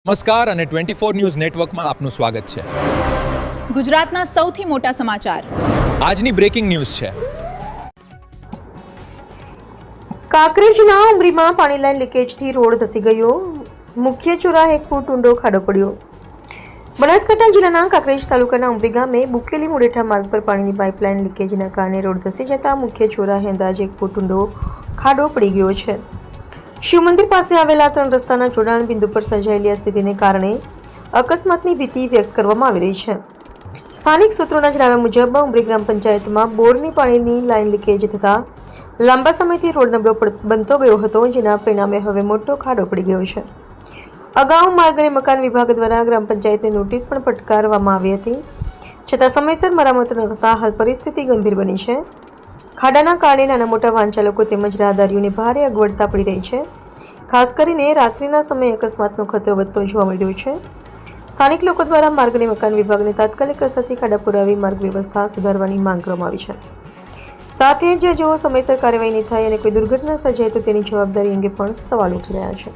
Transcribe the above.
નમસ્કાર અને 24 ન્યૂઝ નેટવર્કમાં આપનું સ્વાગત છે. ગુજરાતના સૌથી મોટા સમાચાર આજની બ્રેકિંગ ન્યૂઝ છે. કાંકરેજના ઉમરીમાં પાણી લાઈન લીકેજથી રોડ ધસી ગયો. મુખ્ય ચોરાહે 1 ફૂટ ઊંડો ખાડો પડ્યો. બનાસકાંઠા જિલ્લાના કાંકરેજ તાલુકાના ઉમરી ગામે બુકેલી મુડેઠા માર્ગ પર પાણીની પાઇપલાઇન લીકેજના કારણે રોડ ધસી જતા મુખ્ય ચોરાહે અંદાજે 1 ફૂટ ઊંડો ખાડો પડી ગયો છે. શિવ મંદિર પાસે આવેલા 3 રસ્તાના જોડાણ બિંદુ પર સર્જાયેલી આ સ્થિતિને કારણે અકસ્માતની ભીતિ વ્યક્ત કરવામાં આવી રહી છે. સ્થાનિક સૂત્રોના જણાવ્યા મુજબ ઉમરી ગ્રામ પંચાયતમાં બોરની પાણીની લાઇન લીકેજ થતા લાંબા સમયથી રોડ નબળો બનતો ગયો હતો, જેના પરિણામે હવે મોટો ખાડો પડી ગયો છે. અગાઉ માર્ગ અને મકાન વિભાગ દ્વારા ગ્રામ પંચાયતને નોટિસ પણ ફટકારવામાં આવી હતી, છતાં સમયસર મરામત ન થતા હાલ પરિસ્થિતિ ગંભીર બની છે. ખાડાના કારણે નાના મોટા વાહન ચાલકો તેમજ રાહદારીઓને ભારે અગવડતા પડી રહી છે. ખાસ કરીને રાત્રિના સમયે અકસ્માતનો ખતરો વધતો જોવા મળી રહ્યો છે. સ્થાનિક લોકો દ્વારા માર્ગ અને મકાન વિભાગને તાત્કાલિક અસરથી ખાડા પુરાવી માર્ગ વ્યવસ્થા સુધારવાની માંગ કરવામાં આવી છે. સાથે જ જો સમયસર કાર્યવાહી નહીં થાય અને કોઈ દુર્ઘટના સર્જાય તો તેની જવાબદારી અંગે પણ સવાલ ઉઠી રહ્યા છે.